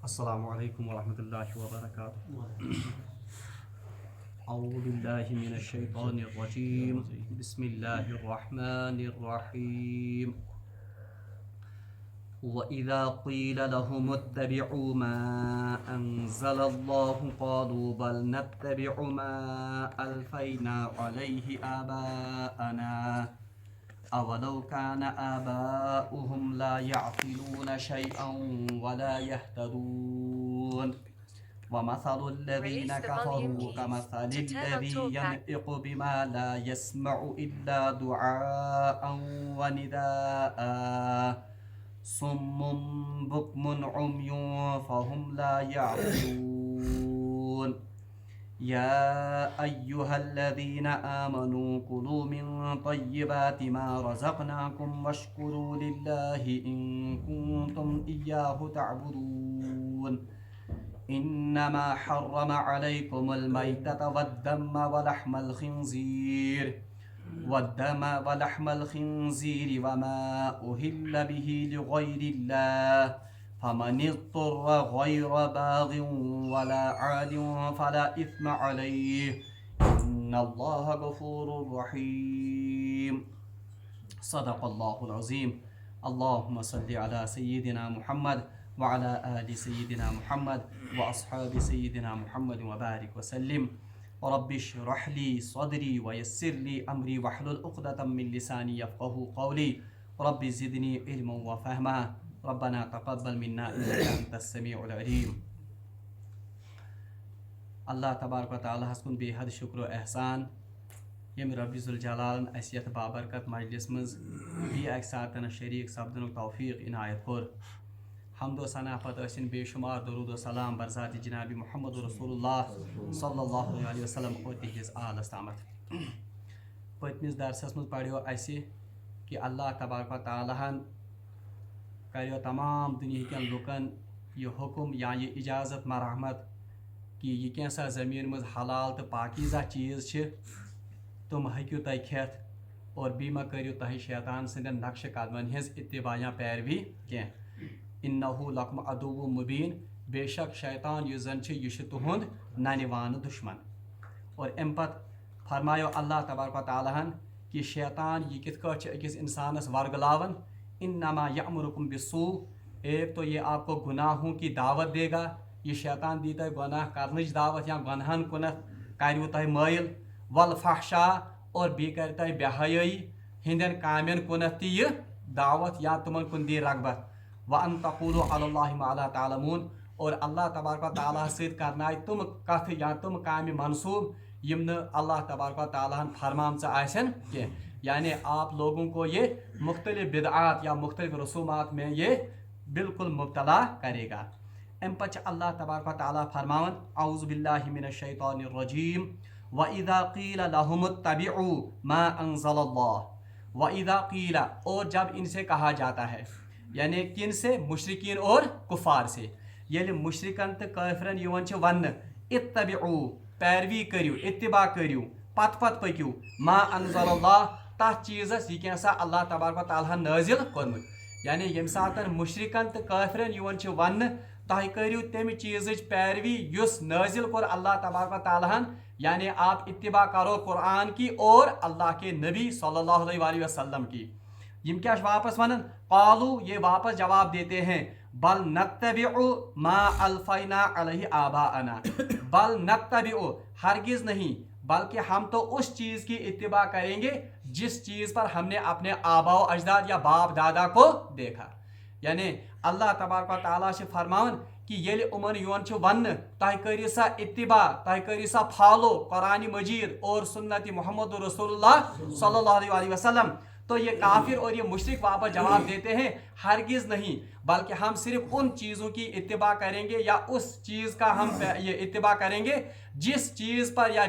السلام علیکم ورحمۃ اللہ وبرکاتہ اعوذ باللہ من الشیطان الرجیم بسم اللہ الرحمن الرحیم وَإِذَا قِيلَ لَهُمُ اتَّبِعُوا مَا أَنزَلَ اللَّهُ قَالُوا بَلْ نَتَّبِعُ مَا أَلْفَيْنَا عَلَيْهِ آبَاءَنَا أَوَلَوْ كَانَ آبَاؤُهُمْ لَا يَعْقِلُونَ شَيْئًا وَلَا يَهْتَدُونَ وَمَثَلُ الَّذِينَ كَفَرُوا كَمَثَلِ الَّذِي يَنطِقُ بِمَا لَا يَسْمَعُ إِلَّا دُعَاءً وَنِدَاءً صُمٌّ بُكْمٌ عُمْيٌ فَهُمْ لَا يَعْقِلُونَ يَا أَيُّهَا الَّذِينَ آمَنُوا كُلُوا مِن طَيِّبَاتِ مَا رَزَقْنَاكُمْ وَاشْكُرُوا لِلَّهِ إِن كُنتُمْ إِيَّاهُ تَعْبُدُونَ إِنَّمَا حَرَّمَ عَلَيْكُمُ الْمَيْتَةَ وَالدَّمَ وَلَحْمَ الْخِنزِيرِ وَمَا أُهِلَّ بِهِ لِغَيْرِ اللَّهِ فَمَنِ اضْطُرَّ غَيْرَ بَاغٍ وَلَا عَادٍ فَلَا إِثْمَ عَلَيْهِ إِنَّ اللَّهَ غَفُورٌ رَحِيمٌ صدق اللہ العظیم اللہم صلی علی سیدنا محمد وعلى آل سیدنا محمد واصحاب سیدنا محمد وبارک وسلم رب اشرح لی صدری ویسر لی امری واحلل عقدۃ من لسانی یفقهوا قولی رب زدنی علما وفہما ربنا تقبل منا انک انت السمیع العلیم. اللہ تبارک و تعالیٰ ہس کن بے حد شکر و احسان یم رب ذوالجلال اس یتھ بابرکت مجلس مز بی اکہ ساتن شریک سپدن توفیق عنایت کور. حمد و ثنا پتہ ٲسِن بے شمار درود و سلام برذات جناب محمد رسول اللہ صلی اللہ علیہ وسلم اور تہذ آلس تامت. پتمس درسس مز پڑھو اسہ کہ اللہ تبارک و تعالیٰ ہن کریو تمام دنیا کن لکن یہ حکم یا یہ اجازت مرحمت کہ یہ کینسا زمین مز حلال تو پاکیزہ چیز چھ تم ہیکو تہ کھیت اور بیمہ کریو تہ شیطان سندن نقش قدمن ہز اتباع یا پیروی کی. انہو لکم عدو مبین بے شک شیطان یہ زن یہ تہند ننوان دشمن. اور ام پت فرمایو اللہ تبارک و تعالیٰ ہن کہ شیطان یہ کت کٹ اکس انسانس ورگلاون. انما یأمرکم بالسوء ایک تو یہ آپ کو گناہوں کی دعوت دے گا. یہ شیطان دیتا ہے گناہ کرنچ دعوت یا گناہن کنت کریو تہ مائل. والفحشاء اور بی کرتا ہے بے حیائی ہندن کامین کنت تی یہ دعوت یا تمن کن دی رغبت. وَأَن تَقُولُوا عَلَى اللَّهِ مَا لَا تَعْلَمُونَ اور اللہ تبارک و تعالیٰ سۭتۍ کرنائے تم کتھ یا تم کامہ منصوب یم نہ اللہ تبارک و تعالیٰ ہن فرمامژ آسن کی. یعنی آپ لوگوں کو یہ مختلف بدعات یا مختلف رسومات میں یہ بالکل مبتلا کرے گا. ام پتہ اللہ تبارک و تعالیٰ فرماون اعوذ باللہ من الشیطان الرجیم وَإِذَا قِيلَ لَهُمُ اتَّبِعُوا مَا أَنزَلَ اللَّهُ. وَإِذَا قِيلَ اور جب ان سے کہا جاتا ہے یعنی کن سے مشرکین اور کفار سے. یل مشرکن تو کافرن یوان چھ ون اتبعوا پیروی کریو اتباع کریو پت پت پکیو ما انزل اللہ تس چیزس یہ کیسا اللہ تبارک و تعالیٰ نازل کورمت. یعنی یم ساتن مشرکن تو کافرن یوان چھ ون تہ کریو تمہ چیزچ پیروی یس نازل کور اللہ تبارک و تعالیٰ یعنی آپ اتباع کرو قرآن کی اور اللہ کے نبی صلی اللہ علیہ وسلم کی. یم کیا واپس ونن قالو یہ واپس جواب دیتے ہیں بل نتبع ما الفینا علیہ آباءنا. بل نتبع ہرگز نہیں بلکہ ہم تو اس چیز کی اتباع کریں گے جس چیز پر ہم نے اپنے آبا و اجداد یا باپ دادا کو دیکھا. یعنی اللہ تبارک و تعالیٰ سے فرماون کہ یل امن یون چھ ون تہ کریو سا اتباع تہ کریو سا فالو قرآن مجید اور سنت محمد رسول اللہ صلی اللہ علیہ وسلم. تو یہ کافر اور یہ مشرک واپس جواب دیتے ہیں ہرگز نہیں بلکہ ہم صرف ان چیزوں کی اتباع کریں گے یا اس چیز کا ہم یہ اتباع کریں گے جس چیز پر یا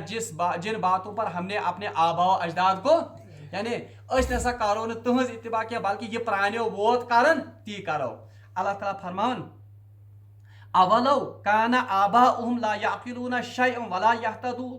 جن باتوں پر ہم نے اپنے آبا و اجداد کو یعنی اس نسا کرو نہ تہذ اتباع کیا بلکہ یہ پرانیو ووت کرن تی کرو. اللہ تعالیٰ فرمان اولو کان آباؤہم لا یعقلون شیئا ولا یہتدون.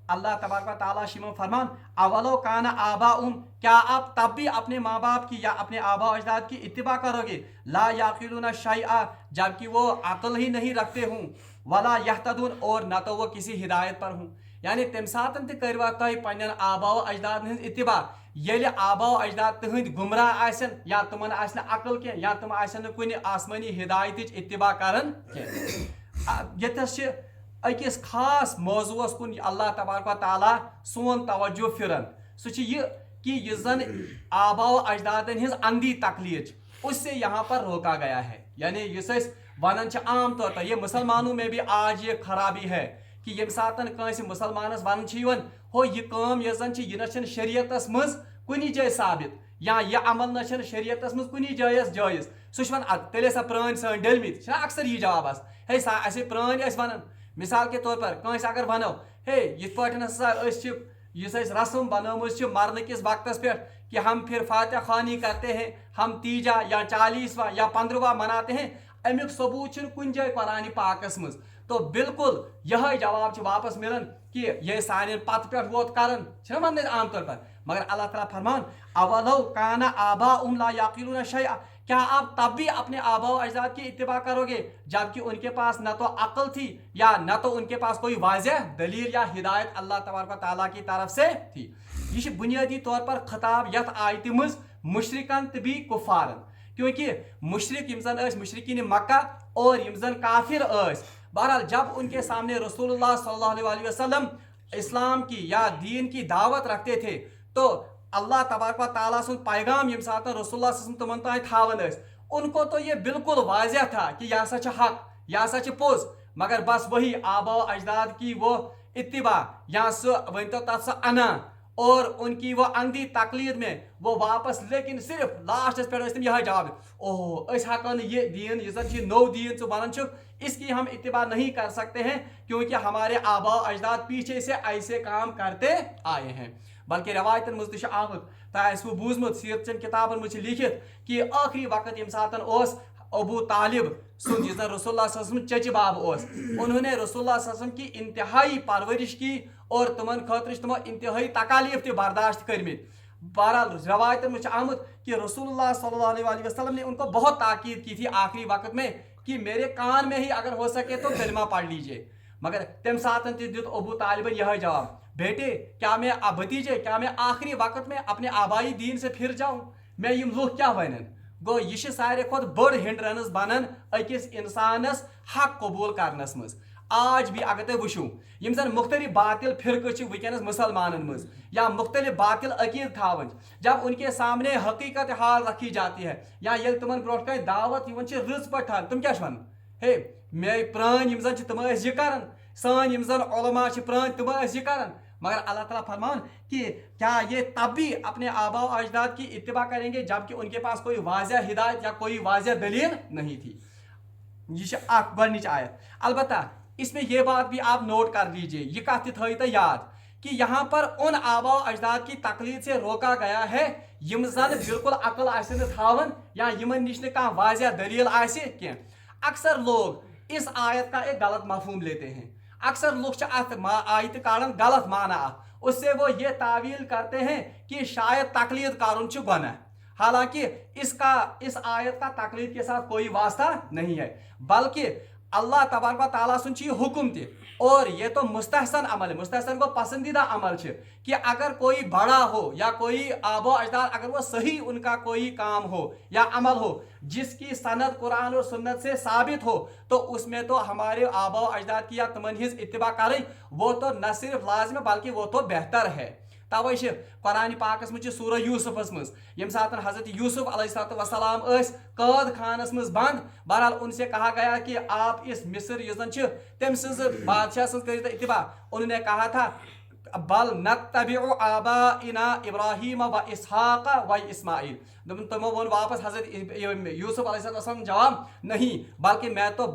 अल्लाह तबारक व तआला शिमो फरमान अवलो काना आबाउम, क्या आप तब भी अपने माँ बाप की या अपने आबा अजदाद की इत्तिबा करोगे, ला याकिलूना शैआ, जबकि वो अक्ल ही नहीं रखते हूँ, वला यहतदून, और न तो वो किसी हिदायत पर हूँ। यानी तम सातन ते करवा तुम पन्न आबा अजदाद हज इत्तिबा, येले आबा अजदाद तुहंद गुमराह आसन या तुमन आसन अक्ल के या तुम आसन कुन आसमानी हिदायत इत्तिबा करन के। यतस अकिस खास मौजूस कुन अल्लाह तबारक व तआला सोन तवज्जो फिरन, सह कि ये जन आबा अजदादन हज अंधी तकलीद, उससे यहाँ पर रोका गया है। यानी इस वन आम तौर पर ये मुसलमानों में भी आज ये खराबी है कि ये सातन कंस मुसलमानस वन हो यह काम यह जन यह शरीयतस मज कुनी जाय साबित या यह अमल न शरीयतस मज कुनी जायस जायज, सह वन तेल सा प्रान सन डलमित अक्सर यह जवाब हे असे प्रान वन। मिसाल के तौर पर कंस अगर वनो हे यथ पे इस रस्म बनोमुत मरने किस वक्तस पे कि हम फिर फातिहा खानी करते हैं, हम तीजा या 40वां या 15वां मनाते हैं, अमुक सबूत कुन जाए कुरान पाकस मज, तो बिल्कुल यह जवाब वापस मिलन कि यह सान पत पे वोत कर वन आम तौर पर। मगर अल्लाह ताला फरमान अवलो काना आबा ला याकिलूना शैआ, क्या आप तब भी अपने आबा अजदाद की इत्तिबा करोगे जबकि उनके पास न तो अक्ल थी या न तो उनके पास कोई वाज़ेह दलील या हिदायत अल्लाह तबारक व तआला की तरफ से थी। यह बुनियादी तौर पर खिताब यथ आयत मज मुशरिकन तभी कुफारन, क्योंकि मुशरिक यम जन मुशरिकीन मक्का और यम जन काफिर। बहरहाल जब उनके सामने रसूलुल्लाह सल्लल्लाहु अलैहि वसल्लम इस्लाम की या दीन की दावत रखते थे, तो अल्लाह तबारक व तआला सुन पैगाम यम साथ रसूलुल्लाह सल्लल्लाहु अलैहि वसल्लम थावन, उनको तो ये बिल्कुल वाज़ेह था कि यह सच हक, यह सच पोज, मगर बस वही आबा अजदाद की वो इत्तिबा या वन तो तत्स अना और उनकी वो अंधी तकलीद में वो वापस, लेकिन सिर्फ लास्ट पे यह जवाब ओह हकन ये दीन यह नौ दीन वन इसकी हम इत्तिबा नहीं कर सकते हैं क्योंकि हमारे आबा अजदाद पीछे से ऐसे काम करते आए हैं। बल्कि रवायतन मज आमुत तो बूजमुत सीरत चन किताबन मज लिखित कि आखिरी वक्त यम सातन अबू तालिब सुन जिस रसूलुल्लाह सल्लल्लाहु अलैहि वसल्लम चच बाब उन्होंने रसूलुल्लाह सल्लल्लाहु अलैहि वसल्लम की इंतहाई परवरिश की और तुमन खतर तमो इंतहाई तकालीफ ते बर्दाश्त करमित। बहरहाल रवायतन मज आमुत कि रसूलुल्लाह सल्लल्लाहु अलैहि वसल्लम ने उनको बहुत ताकीद की थी आखिरी वक्त में कि मेरे कान में ही अगर हो सके तो कलमा पढ़ लीजिए। मगर तम सातन दित अबू तालिबन यह जवाब, बेटे क्या मैं भतीजे क्या मैं आखिरी वक्त में अपने आबाई दीन से फिर जाऊं, मैं यम लुक क्या वन। गो यह सारे खुद बड़ हिंड्रेंस बनन अकिस इंसानस हक कबूल करनस मज। आज भी अगर तुम वुचू यम जन मुख्तलिफ बातिल फिरक वनस मुसलमानन मज या मुख्तलिफ बातिल अकीद थावन, जब उनके सामने हकीकत हाल रखी जाती है या ये तुमन ब्रोट कह दावत रज पे तुम क्या वन हे मे प्रान यम जन तुम यह कर सान यम जन उलमा प्रान तुम यह कर। मगर अल्लाह ताला फरमान कि क्या ये तब भी अपने आबा अजदाद की इत्तिबा करेंगे जबकि उनके पास कोई वाज़ेह हिदायत या कोई वाज़ेह दलील नहीं थी। यह गच आयत। अलबत्ता इसमें यह बात भी आप नोट कर लीजिए, यह कथ थो याद कि यहाँ पर उन आबा अजदाद की तकलीद से रोका गया है यम जन बिल्कुल अकल थावन या यमन निश कह वाज़ेह दलील आके। अक्सर लोग इस आयत का एक गलत मफहूम लेते हैं, अक्सर लोग आयत कारण गलत माना, उससे वो ये तावील करते हैं कि शायद तकलीद कारुन गुनाह, हालांकि इस आयत का तकलीद के साथ कोई वास्ता नहीं है, बल्कि अल्लाह तबारक व तआला सुन हुक्म थे और ये तो मुस्तहसन अमल है, मुस्तहसन को पसंदीदा अमल है कि अगर कोई बड़ा हो या कोई आबो अजदाद अगर वो सही उनका कोई काम हो या अमल हो जिसकी सनद कुरान और सुन्नत से साबित हो, तो उसमें तो हमारे आबो अजदाद की या तमन्हिज इत्तिबा करें वो तो न सिर्फ लाजिम बल्कि वो तो बेहतर है। तवे कुरान पाकस मज सूरा यूसुफस मज यम सात हजरत यूसुफ अलैहिस्सलाम कैद खानस मज बंद, बहरहाल उनसे कहा गया कि आप इस मिस्र युजन तम सज बादशाह सज कर इत्तिबा, उन्होंने कहा था बल नत्तबिउ आबाइना इब्राहीम व इसहाक व इस्माइल, तमो वो वापस हजरत यूसुफ अलैहिस्सलाम जवाब नहीं बल्कि मैं तो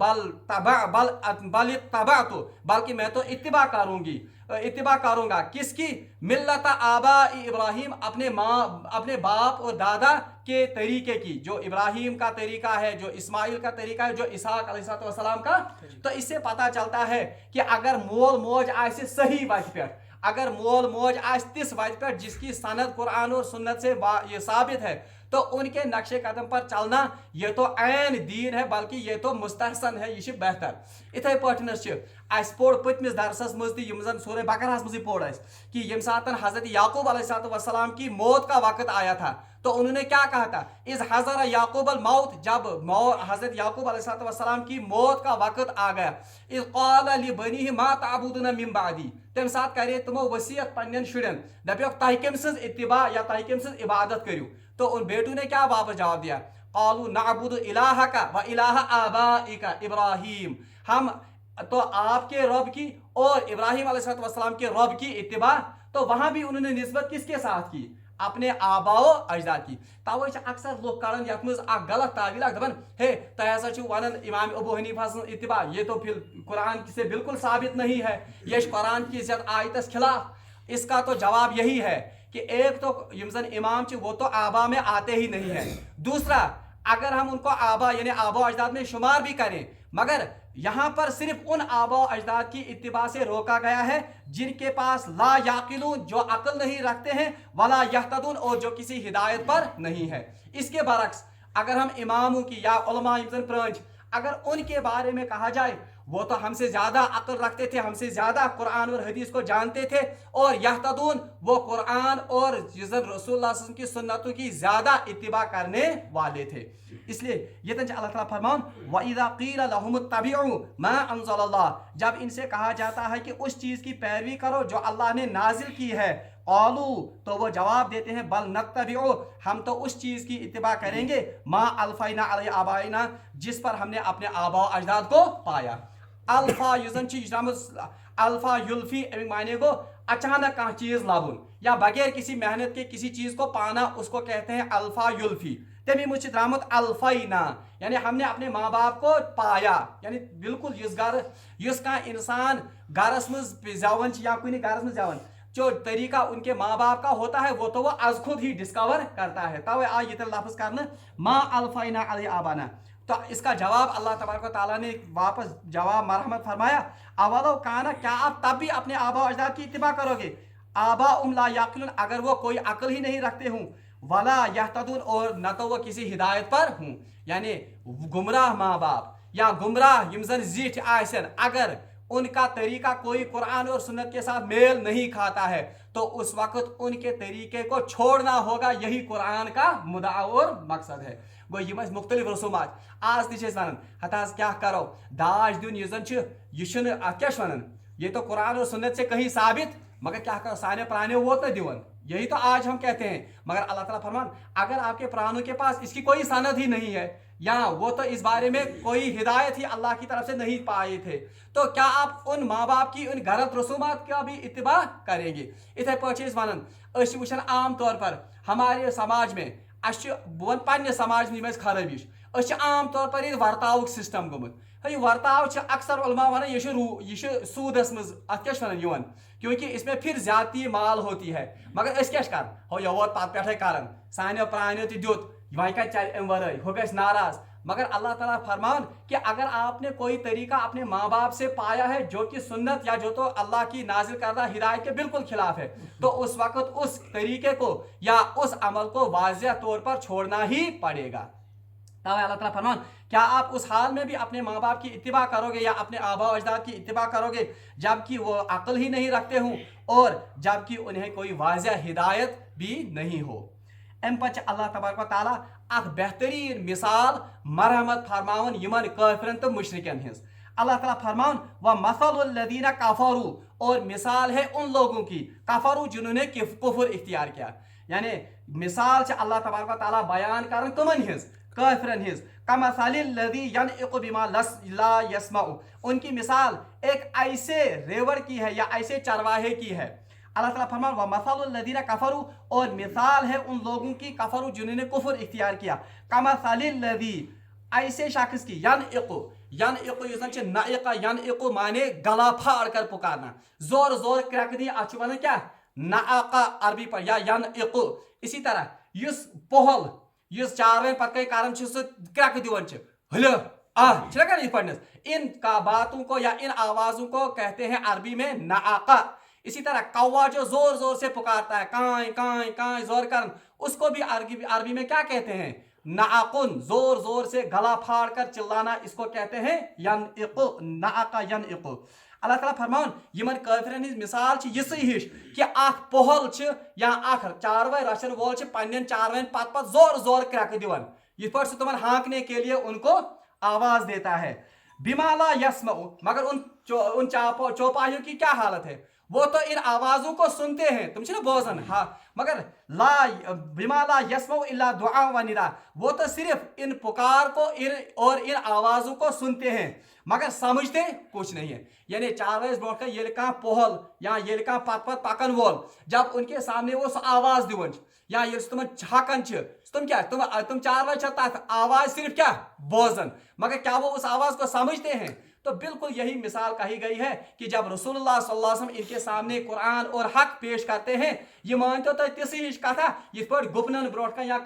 बल्कि मैं तो इत्तिबा करूंगी इत्तिबा करूंगा, किसकी? मिल्लत आबा इब्राहिम, अपने बाप और दादा के तरीके की, जो इब्राहिम का तरीका है, जो इस्माइल का तरीका है, जो इसहाक अलैहिस्सलाम का। तो इससे पता चलता है कि अगर मोल मोज आसे सही वत पे, अगर मोल मोज आस तिस वत पे जिसकी सनद कुरान और सुन्नत से ये साबित है, तो उनके नक्शे कदम पर चलना ये तो ऐन दीन है, बल्कि ये तो मुस्तहसन है, ये बेहतर। इथे पे पोड़ पतमिस दरसस मज तन सूरह बकरा मज पोड़ कि यम सात हजरत याकूब अलैहिस्सलाम की मौत का वक्त आया था, तो उन्होंने क्या कहा था? इस हज़र याकूब अल मौत, जब हजरत याकूब अलैहिस्सलाम की मौत का वक्त आ गया, इस क़ाल लिबनीहि मा तअबुदूना मिन बादी, तम साथ करे तुमो वसीयत पन्नन शुरन दपियोक तह कम सज इत्तिबा या तह कम सज इबादत करियो। तो उन बेटू ने क्या वापस जवाब दिया? क़ालू नअबुदु इलाहका व इलाह आबाइका इब्राहीम, हम तो आपके रब की और इब्राहिम अलैहिस्सलाम के रब की इत्तिबा। तो वहां भी उन्होंने निस्बत किसके साथ की? अपने आबाओ अजदाद की। तवे अक्सर लोग कड़न यथ मज गलत तावील दपान हे तुम वन इमाम अबू हनीफा इत्तिबा, ये तो फिर कुरान से बिल्कुल साबित नहीं है, ये कुरान की इज्जत आयतस खिलाफ। इसका तो जवाब यही है कि एक तो यमजन इमाम वो तो आबा में आते ही नहीं है, दूसरा अगर हम उनको आबा यानी आबा अजदाद में शुमार भी करें, मगर यहाँ पर सिर्फ उन आबा अजदाद की इत्तिबा से रोका गया है जिनके पास ला याकिलून, जो अकल नहीं रखते हैं, वला यहतदून, और जो किसी हिदायत पर नहीं है। इसके बरक्स अगर हम इमामों की या उलमा प्रंज, अगर उनके बारे में कहा जाए वो तो हमसे ज्यादा अक्ल रखते थे, हमसे ज्यादा कुरान और हदीस को जानते थे, और यहतदून, वो कुरान और रसूलुल्लाह की सुन्नतों की ज्यादा इत्तिबा करने वाले थे। इसलिए ये अल्लाह ताला फरमान व इज़ा क़ील लहुम इत्तबिउ मा अंज़लल्लाह, जब इनसे कहा जाता है कि उस चीज की पैरवी करो जो अल्लाह ने नाजिल की है, क़ालू, तो वो जवाब देते हैं बल नत्तबिउ, हम तो उस चीज की इत्तिबा करेंगे मा अल्फैना अलैहि आबाइना, जिस पर हमने अपने आबा अजदाद को पाया। अल्फा युजन अल्फा युल्फी माने को अचानक कहाँ चीज लाबुन या बगैर किसी मेहनत के किसी चीज को पाना, उसको कहते हैं अल्फा युल्फी। तमी मुझे द्रामत अल्फाइना, यानी हमने अपने माँ बाप को पाया, यानी बिल्कुल युस का इंसान गरस मज जावन या कुछ गरस मज जावन, जो तरीका उनके माँ बाप का होता है वो तो वो आज खुद ही डिस्कवर करता है। तवे आ ये लफ्ज़ करना मा अल्फाइना अलैहि आबाना। तो इसका जवाब अल्लाह तबारक व तआला ने वापस जवाब मरहमत फरमाया, अवलो काना, क्या आप तब भी अपने आबा अजदाद की इत्तिबा करोगे? आबा ला याकिलून, अगर वो कोई अक्ल ही नहीं रखते हूँ, वला यहतदून, और न तो वो किसी हिदायत पर हूँ, यानी गुमराह माँ बाप या गुमराह यमजन जीठ आसन, अगर उनका तरीका कोई कुरान और सुन्नत के साथ मेल नहीं खाता है, तो उस वक्त उनके तरीके को छोड़ना होगा। यही कुरान का मुद्दा और मकसद है। गो यम मुख्तलिफ रसूमात आज वन हताज क्या करो दाज दिन यह ये तो कुरान और सुन्नत से कहीं साबित, मगर क्या करो साने पुराने वो तो दिवन, यही तो आज हम कहते हैं। मगर अल्लाह ताला फरमान अगर आपके पुरानों के पास इसकी कोई सनद ही नहीं है या वो तो इस बारे में कोई हिदायत ही अल्लाह की तरफ से नहीं पाए थे, तो क्या आप उन माँ बाप की उन गलत रसूमात का भी इत्तिबा करेंगे? इथे पे वन वुचन आम तौर पर हमारे समाज में बन पन्ने समाज में खराबी आम तौर पर ये वर्ताव सिस्टम गोमुत। ये वर्ताव अक्सर उलमा वन ये सूदस मज अत क्या क्योंकि इसमें फिर ज्यादा माल होती है, मगर क्या कर हो यह वो पत पे कर सानो प्रानो दुत वह क्या चल अम वर हो गस नाराज। मगर अल्लाह ताला फरमान कि अगर आपने कोई तरीका अपने माँ बाप से पाया है जो कि सुन्नत या जो तो अल्लाह की नाजिल करदा हिदायत के बिल्कुल खिलाफ है, तो उस वक्त उस तरीके को या उस अमल को वाज़िह तौर पर छोड़ना ही पड़ेगा। तब अल्लाह ताला फरमान क्या आप उस हाल में भी अपने माँ बाप की इत्तिबा करोगे या अपने आबा अजदाद की इत्तिबा करोगे जबकि वो अक्ल ही नहीं रखते हों और जबकि उन्हें कोई वाज़िह हिदायत भी नहीं हो। अम पे अल्लाह तबारक व तआला अख बेहतरीन मिसाल मरहमत फरमावन यमन काफिरन तो मुशरिकन हिंस। अल्लाह ताला फरमान व मसलुल लदीना कफरू, और मिसाल है उन लोगों की कफरू जिन्होंने कुफ्र इख्तियार किया, यानी मिसाल से अल्लाह तबारक व तआला बयान करन कमन हिंस काफिरन हिंस कमसलिल लदी यनइकु बिमा ला यस्माउ, उनकी मिसाल एक ऐसे रेवड़ की है या ऐसे चरवाहे की है। अल्लाह ताला फरमान व मसलुल लदीना कफरू, और मिसाल है उन लोगों की कफरू जिन्होंने कुफ्र इख्तियार किया, कमसलिल लदी, ऐसे शख्स की यनइकु यन इकु युजन नाइका यन इकु माने गला फाड़ कर पुकारना, जोर जोर क्रैक दी अच्छ वन क्या नाका अरबी पर या यन इकु। इसी तरह युस पोहल युस चारवें पक्के कारण क्रैक दिवन हलो इन का बातों को या इन आवाजों को कहते हैं अरबी में नाका। इसी तरह कौवा जो जोर जोर से पुकारता है काई काई काई जोर कर, उसको भी अरबी में क्या कहते हैं नाकुन, जोर जोर से गला फाड़ कर चिल्लाना, इसको कहते हैं यनइकु नाका यनइकु। अल्लाह ताला फरमान यमन काफिरन हिज मिसाल यिसै हिश कि अख पोहल या अख चारवे रचन वोल पन्न चारवन पत जोर जोर क्रैक दिवन, इस पर से तुमन हाँकने के लिए उनको आवाज देता है। बिमाला यस्मउ, मगर उन चौपाइयों की क्या हालत है, वो तो इन आवाजों को सुनते हैं, तुम बोजन हाँ, मगर ला बिमाला यस्मउ इल्ला दुआ व निदा, वो तो सिर्फ इन पुकार को और इन आवाजों को सुनते हैं मगर समझते कुछ नहीं है। यानी चारवेज ब्रोट ये पोहल या ये पत पत पकन वोल जब उनके सामने वो आवाज दिवन या ये तुम हकन तुम क्या तुम चारवेज तथ आवाज सिर्फ क्या बोजन, मगर क्या वो उस आवाज को समझते हैं। तो बिल्कुल यही मिसाल कही गई है कि जब रसूलुल्लाह सल्लल्लाहु अलैहि वसल्लम इनके सामने कुरान और हक पेश करते हैं, ये मानते तो तिस हिश कथा इस पर गुपनन ब्रोट या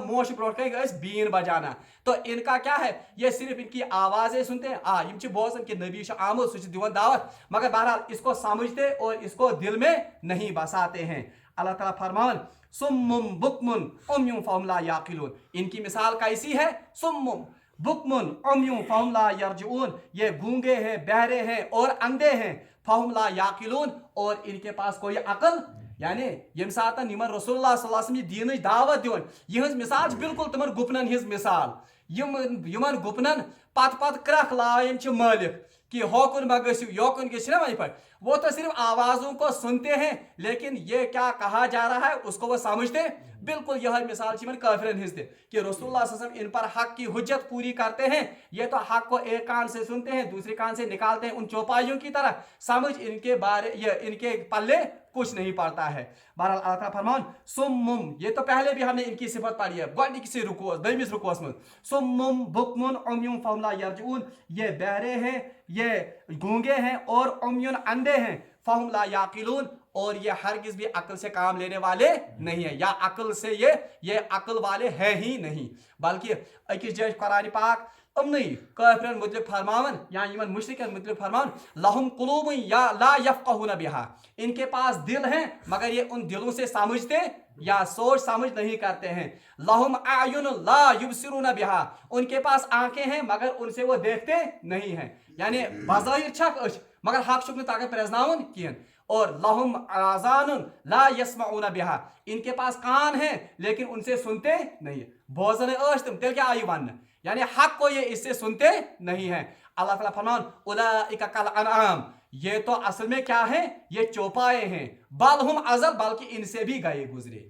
मोश ब्रोट बीन बजाना, तो इनका क्या है, ये सिर्फ इनकी आवाजें सुनते हैं इम बोजन कि नबी आमुद सह दिवन दावत, मगर बहरहाल इसको समझते और इसको दिल में नहीं बसाते हैं। अल्लाह ताला फरमान सुम्मुम बुकमुन उम्युम फहुम ला याकिलून, इनकी मिसाल कैसी है, सुम्मुम बुकमुन उम्युम फहुम ला यरजुऊन, ये गूंगे हैं बहरे हैं और अंधे हैं, फहुम ला याकिलून, और इनके पास कोई अकल, यानी यम सात यमन रसूलुल्लाह सल्लल्लाहु अलैहि वसल्लम दीन दावत दिवन यहज मिसाल बिल्कुल तमन गुपनन हिज मिसाल, यमन गुपनन पत पत क्रख लायन मालिक कि होकुन मगसिव योकुन गसिना वहीं पर, वो तो सिर्फ आवाजों को सुनते हैं लेकिन ये क्या कहा जा रहा है उसको वो समझते। बिल्कुल यह मिसाल काफिरन हिज कि रसूलुल्लाह सल्लल्लाहु अलैहि वसल्लम इन पर हक की हुज्जत पूरी करते हैं, ये तो हक को एक कान से सुनते हैं दूसरे कान से निकालते हैं, उन चौपाइयों की तरह समझ इनके बारे इनके पल्ले कुछ नहीं पड़ता है। बहरहाल अल्लाह ताला फरमान सुम्मुम, ये तो पहले भी हमने इनकी सिफत पढ़ी है गोडनिक से रुको दमिस रुकोस में, सुम्मुम बुकमुन उम्युन फहुम ला यरजुऊन, ये बहरे हैं ये गूंगे हैं और उम्युन अंधे हैं, फहुम ला याकिलून, और ये हरगिज भी अक्ल से काम लेने वाले नहीं है, या अक्ल से ये अक्ल वाले हैं ही नहीं। बल्कि अकिस जज कुरान पाक अमनी काफिरन मुतलिक फरमावन या यमन मुशरिकन मुतलिक फरमावन लहुम कुलूबुन या ला यफक़हून बिहा, इनके पास दिल हैं मगर ये उन दिलों से समझते या सोच समझ नहीं करते हैं। लहुम आयुन ला युबसिरून बिहा, उनके पास आंखें हैं मगर उनसे वो देखते नहीं हैं, यानी बज़ाहिर छक अच मगर हक शुक्न ताकत प्रजनावन कियन। और लहुम आज़ानुन ला यस्मऊन बिहा, इनके पास कान हैं लेकिन उनसे सुनते नहीं है। बोझन अश्तम तेल क्या आयु वन, यानी हक को ये इससे सुनते नहीं है। अल्लाह ताला फरमान उलाइका कल अनआम, ये तो असल में क्या है, ये चौपाए हैं, बल हुम अजल, बल्कि इनसे भी गए गुजरे।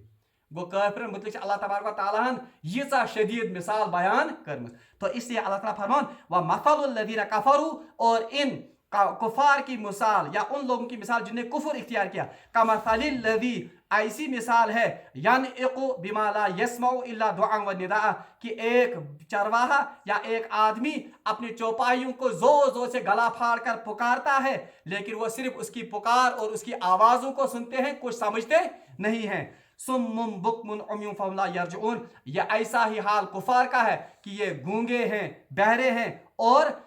गो काफिरन मुतलिक अल्लाह तबारक व तआला यीचा शदीद मिसाल बयान करम, तो इसलिए अल्लाह ताला फरमान व मसलुल लदीना कफरू, और इन कुफार की मिसाल या उन लोगों की मिसाल जिन्हें कुफर इख्तियार किया, कमसलिल लदी, ऐसी मिसाल है यनइकु बिमा ला यस्मउ इल्ला दुआ व निदा, कि एक चरवाहा या एक आदमी अपनी चौपाइयों को जोर जोर से गला फाड़ कर पुकारता है लेकिन वो सिर्फ उसकी पुकार और उसकी आवाजों को सुनते हैं, कुछ समझते नहीं हैं। सुम्मुम बुकमुन उम्युन फहुम ला यरजुऊन, ये ऐसा ही हाल कुफार का है कि ये गूंगे हैं बहरे हैं और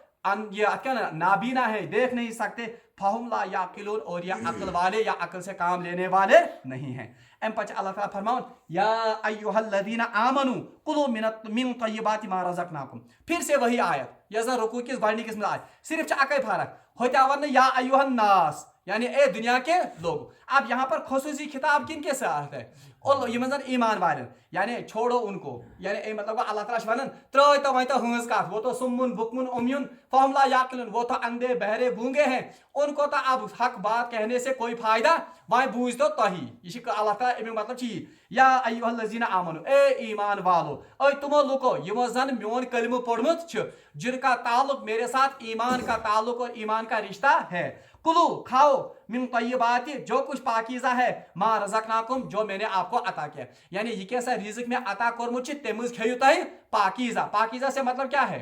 ये क्या नाबीना है, देख नहीं सकते, फहुम ला याकिलून, और ये अक्ल वाले या अक्ल से काम लेने वाले नहीं हैं। एम पच अल्लाह ताला फरमाउन या अय्युहल्लज़ीना आमनू कुलू मिन तय्यिबाति मा रज़क़नाकुम, फिर से वही आयत यज़ा रुकू किस गणनी किस में आयत सिर्फ अकै फरक होता वन या अय्युहन नास, यानी ए दुनिया के लोग। अब यहाँ पर खुसूसी खिताब किन के साथ है, और ये मतलब ईमान वाले, यानी छोड़ो उनको, यानी मतलब अल्लाह ताला वन त्रोय तो वहीं तो हंस का, वो तो सुम्मुन बुकमुन उम्युन फहुम ला याकिलून, वो तो अंधे बहरे गूंगे हैं, उनको तो अब हक बात कहने से कोई फायदा, वहीं बूझ दो तही। इसी का अल्लाह ताला मतलब चाहिए या अय्युहल्लज़ीना आमनू, ए ईमान वालो, ओए तुमो लुको यमो जन म्योन कलिमा पढ़मुत छ, जिनका ताल्लुक मेरे साथ ईमान का ताल्लुक और ईमान का रिश्ता है, कुलू खाओ मिन तय्यिबाति, जो कुछ पाकीज़ा है, मा रज़क़नाकुम, जो मैंने आपको अता किया, यानी ये कैसा रिज़्क़ में अता करमुत छ तेमुज खयु तय पाकीज़ा। पाकीज़ा से मतलब क्या है,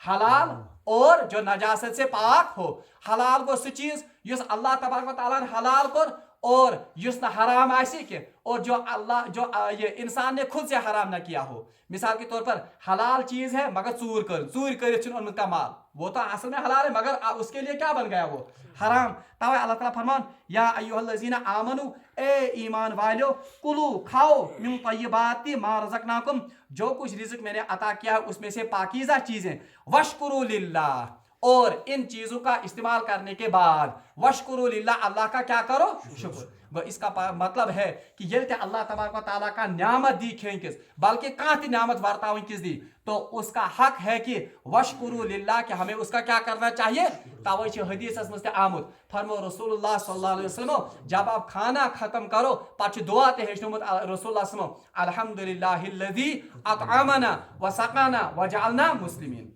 حلال اور جو نجاست سے پاک ہو. حلال گو سہ چیز یس اللہ تبارک و تعالیٰ حلال کور اور یس نہ حرام آسی کہ اور جو یہ انسان نے خود سے حرام نہ کیا ہو. مثال کے طور پر حلال چیز ہے مگر ژور کرت چھن اونمت کا مال, وہ تو اصل میں حلال ہے مگر اس کے لیے کیا بن گیا وہ حرام. توے اللہ تعالیٰ فرمان یا ایھا الذین آمنو, اے ایمان والو, کلو کھاؤ من طیبات ما رزقناکم, جو کچھ رزق میں نے عطا کیا ہے اس میں سے پاکیزہ چیزیں, واشکروا للہ, اور ان چیزوں کا استعمال کرنے کے بعد واشکروا للہ, اللہ کا کیا کرو شکر. وہ اس کا مطلب ہے کہ یل تے اللہ تبارک و تعالیٰ کا نعمت دی کھین کس بلکہ کانتی نعمت ورتاؤں کس دی تو اس کا حق ہے کہ واشکروا للہ, کہ ہمیں اس کا کیا کرنا چاہیے. توے چھ حدیث اس میں آمد فرمو رسول اللہ صلی اللہ علیہ وسلم, جب آپ کھانا ختم کرو پچھ دعا تے ہیچنومت رسول اللہ صلی اللہ علیہ وسلم, الحمدللہ الذی اطعمنا وسقانا وجعلنا مسلمین.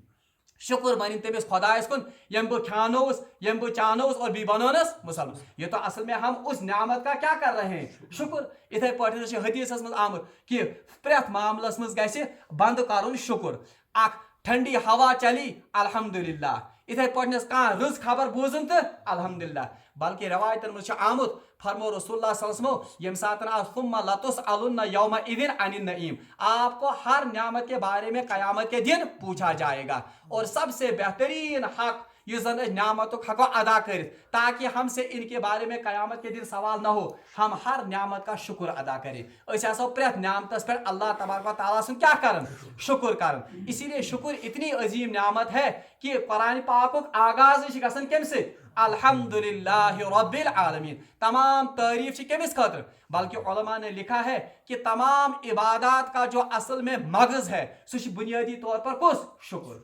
شکر مانی تمس خدایس کن یم بہ کھانوس یم بہ چانوس اور بی بنونس مسلمان. یہ تو اصل میں ہم اس نعمت کا کیا کر رہے ہیں شکر. اتھے پٲٹھۍ حدیث مز آمد کہ پریت معاملس مز گژھِ بند کرن شکر. اکھ ٹھنڈی ہوا چلی الحمدللہ, اتھے پٲٹھۍ کانٛہہ رٕژ خبر بوزن تو الحمدللہ. بلکہ روایتن مز آمد فرمو رسول اللہ صلی اللہ علیہ وسلم یم ساتن ثم لتسألن یومئذ عن النعیم, آپ کو ہر نعمت کے بارے میں قیامت کے دن پوچھا جائے گا. اور سب سے بہترین حق یہ زن نعمتوں حق ادا کریں تاکہ ہم سے ان کے بارے میں قیامت کے دن سوال نہ ہو, ہم ہر نعمت کا شکر ادا کریں. اس آسو پریت نعمتس پر اللہ تبارک و تعالیٰ سن کیا کرن شکر کرن. اسی لیے شکر اتنی عظیم نعمت ہے کہ قرآن پاک آغاز گژھان کم سے الحمدللہ رب العالمین. تمام تعریف کمس خاطر, بلکہ علماء نے لکھا ہے کہ تمام عبادات کا جو اصل میں مغز ہے سہ بنیادی طور پر کس شکر.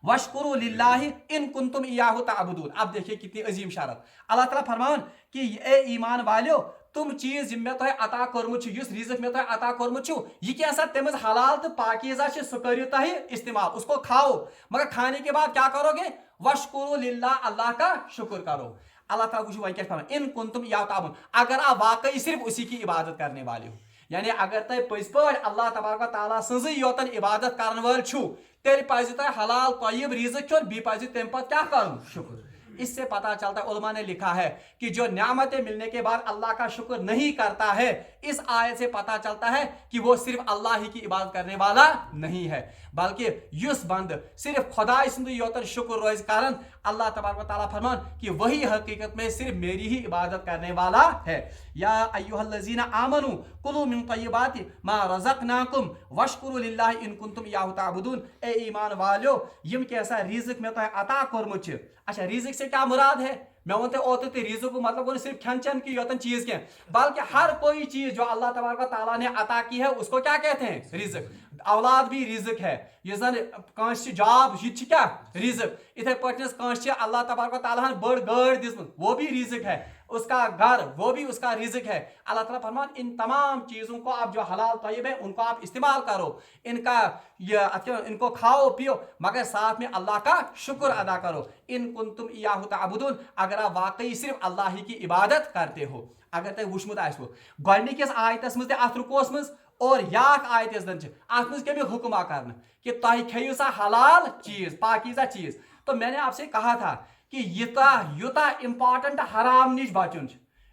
واشکروا للہ ان کنتم ایاہ تعبدون. اب دیکھیے کتنی عظیم شرط. اللہ تعالیٰ فرمان کہ اے ایمان والو, تم چیز یم میں تہ عطا کورمت یس رزق میں تہ عطا کورمت یہ کیا سا تمز حلال تو پاکیزہ سہ کرو تہ استعمال, اس کو کھاؤ مگر کھانے کے بعد کیا کرو گے واشکروا للہ, اللہ کا شکر کرو. اللہ تعالیٰ وچھو وۄنۍ کیا فرمان ان کنتم ایاہ تعبدون, اگر آپ واقعی صرف اسی کی عبادت کرنے والے ہو. یعنی اگر تہ پز پٲٹھۍ اللہ تبارک و تعالیٰ سٕنزٕے یوتن عبادت کرن وٲلۍ چھو تیل پزِ تۄہہِ حلال طیب رزق کھیوٚن, بیٚیہِ پزِ تمہِ پتہٕ کیا کرُن شکر. اس سے پتہ چلتا ہے, علماء نے لکھا ہے کہ جو نعمتیں ملنے کے بعد اللہ کا شکر نہیں کرتا ہے, اس آیت سے پتہ چلتا ہے کہ وہ صرف اللہ ہی کی عبادت کرنے والا نہیں ہے, بلکہ یس بند صرف خدائے سند یوتن شکر روز کرن, اللہ تبارک و تعالیٰ فرمان کہ وہی حقیقت میں صرف میری ہی عبادت کرنے والا ہے. یا ایھا الذین آمنو کلوا من طیبات ما رزقناکم واشکروا للہ ان کنتم ایاہ تعبدون. اے ایمان والو, یم کیسا رزق میں تہ عطا کورمت. اچھا رزق سے کیا مراد ہے, میں ونتے اوتر تے رزق کو مطلب وہ صرف کھن چن کی یوتن چیز کے, بلکہ ہر کوئی چیز جو اللہ تبارک و تعالیٰ نے عطا کی ہے اس کو کیا کہتے ہیں رزق. اولاد بھی رزق ہے, یہ زن کانس جاب یہ کیا رزق. اتھے پٲٹھۍ کانس اللہ تبارک و تعالیٰ بڑ گاڑ دِژمٕژ وہ بھی رزق ہے, اس کا گھر وہ بھی اس کا رزق ہے. اللہ تعالیٰ فرمان ان تمام چیزوں کو آپ جو حلال طیب ہے ان کو آپ استعمال کرو, ان کو کھاؤ پیو مگر ساتھ میں اللہ کا شکر ادا کرو. ان کنتم ایاہ تعبدون, اگر آپ واقعی صرف اللہ ہی کی عبادت کرتے ہو. اگر تہ وچھمت آسو گۄڈنِکِس آیتس مز تہ اتھ رکوس مز اور بیاکھ آیت زن اتھ مز کمی حکم آ کرنا کہ تہ کھیو سا حلال چیز پاکیزہ چیز. تو میں نے آپ سے کہا تھا کہ یوتا امپارٹنٹ حرام نش بچن,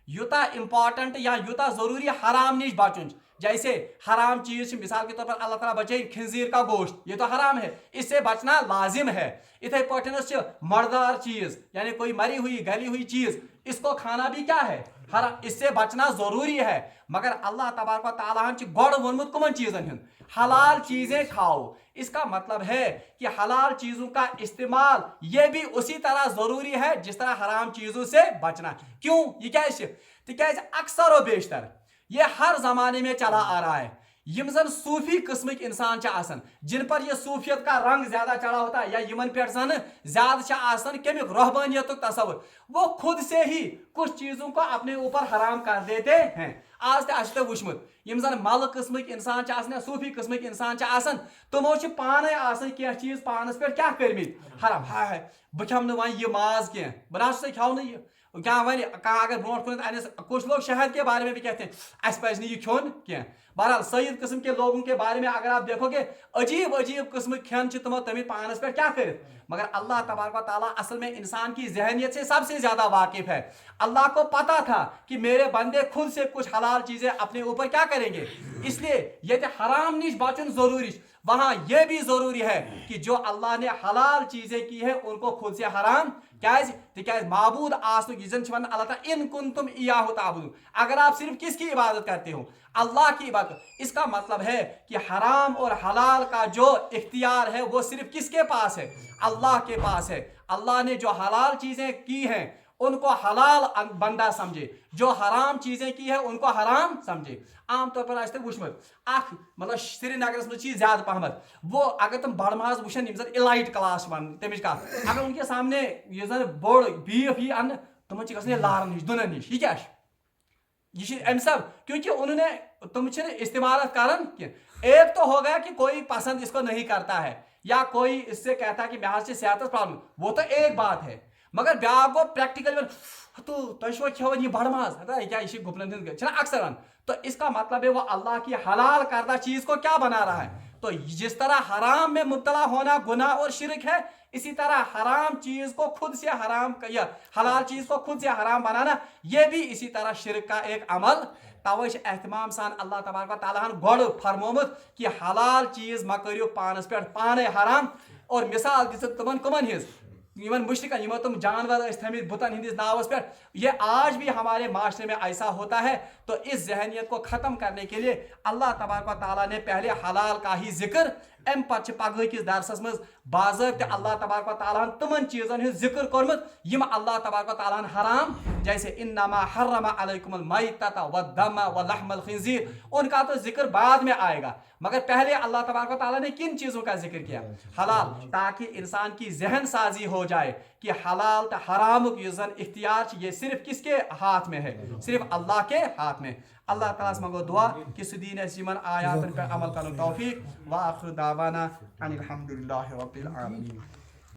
یوتا امپارٹنٹ یا یوتا ضروری حرام نش بچن. جیسے حرام چیز مثال کے طور پر اللہ تعالیٰ بچے خنزیر کا گوشت, یہ تو حرام ہے, اس سے بچنا لازم ہے. اتھے پٲٹھۍ مردار چیز یعنی کوئی مری ہوئی گلی ہوئی چیز, اس کو کھانا بھی کیا ہے حرام, اس سے بچنا ضروری ہے. مگر اللہ تبارک و تعالیٰ گۄڈٕ ووٚنمُت کمن چیزن ہُنٛد حلال چیزیں کھاؤ. اس کا مطلب ہے کہ حلال چیزوں کا استعمال یہ بھی اسی طرح ضروری ہے جس طرح حرام چیزوں سے بچنا. کیوں یہ کیا تکیاز اکثر و بیشتر یہ ہر زمانے میں چلا آ رہا ہے. یم زن صوفی قسمک انسان آسان, جن پر یہ صوفیت کا رنگ زیادہ چڑھا ہوتا ہے, یا یمن پہ زن زیادہ آسان کمیک رہبانیت تصور, وہ خود سے ہی کچھ چیزوں کو اپنے اوپر حرام کر دیتے ہیں. آج تہ وچھمت یم زن مل قسمک انسان آسان یا صوفی قسمک انسان آسان, تمو پانے آسان کینٛہہ چیز پانس پہ کیا کرمت حرام. ہائے بہ کھم نہ وۄنۍ یہ ماز کینٛہہ, بہ نہ سا کھیو نہ یہ, क्या वन अगर ब्रो कुन अनिस कुछ लोग शहद के बारे में भी कहते हैं अस पज नहीं खोन क्या। बहरहाल सईद किस्म के लोगों के बारे में अगर आप देखोगे अजीब अजीब किस्म खेन तमो तमित पानस पे क्या कर, मगर अल्लाह तबारक व तआला असल में इंसान की जहनियत से सबसे ज्यादा वाकिफ है। अल्लाह को पता था कि मेरे बंदे खुद से कुछ हलाल चीजें अपने ऊपर क्या करेंगे, इसलिए ये हराम निश बचन जरूरी, वहां यह भी जरूरी है कि जो अल्लाह ने हलाल चीजें की है उनको खुद से हराम क्या माबूद आसु अल्लाह ताला इन कुंतुम इयाहु ताबुदून, अगर आप सिर्फ किसकी इबादत करते हो, अल्लाह की इबादत। इसका मतलब है कि हराम और हलाल का जो इख्तियार है वो सिर्फ किसके पास है, अल्लाह के पास है। अल्लाह ने जो हलाल चीजें की हैं उनको हलाल बंदा समझे, जो हराम चीजें की है उनको हराम समझे। आमतौर पर आज तक वुचमत मतलब श्रीनगर में चीज ज्यादा पहमत वो अगर तुम बड़ माज वुचन इलाइट क्लास वन तमिच कत, अगर उनके सामने ये बोड़ बीफ ही अन तुम लारन नश दुन नश यह क्या सब, क्योंकि उन्होंने तुम इस्तेमाल करन कि एक तो हो गया कि कोई पसंद इसको नहीं करता है या कोई इससे कहता है कि ब्याह से सेहत प्रॉब्लम, वो तो एक बात है, मगर ब्याह को प्रैक्टिकल तो तुम खेवन ये बड़ माज क्या गुपन अक्सर वन, तो इसका मतलब है वो अल्लाह की हलाल करदा चीज को क्या बना रहा है। तो जिस तरह हराम में मुब्तला होना गुनाह और शिरक है, इसी तरह हराम चीज को खुद से हराम या हलाल चीज को खुद से हराम बनाना यह भी इसी तरह शिरक का एक अमल। तवे एहतमाम सान अल्लाह तबारक व तआला गोड़ फरमोमुत कि हलाल चीज मा करियो पानस पे पाने हराम, और मिसाल दिस तमन कमन हिज मुश्रिक यमो तुम जानवर थमित बुतन हिंदिस नावस पे, ये आज भी हमारे माशरे में ऐसा होता है। तो इस जहनियत को ख़त्म करने के लिए अल्लाह तबारक व तआला ने पहले हलाल का ही जिक्र अम पे पगह किस दरसस मज बाज़ाब्ते अल्लाह तबारक व तआला तमन चीज़न हूँ जिक्र कोरमुत यम अल्लाह तबारक व तआला हराम, जैसे इन्नमा हर्रम अलैकुमुल मैतता वद्दम वलहमल खिंजीर, उनका तो जिक्र बाद में आएगा, मगर पहले अल्लाह तबारक व तआला ने किन चीज़ों का जिक्र किया, हलाल, ताकि इंसान की जहन साजी हो जाए कि हलाल तो हराम युजन इख्तियार ये सिर्फ किसके हाथ में है, सिर्फ अल्लाह के हाथ में। अल्लाह ताला से मंगो दुआ कि सुदीन ऐसिमन आयातन पर अमल करने तौफीक व आखिर दावाना अनिल हम्दुलिल्लाहि रब्बिल आलमीन।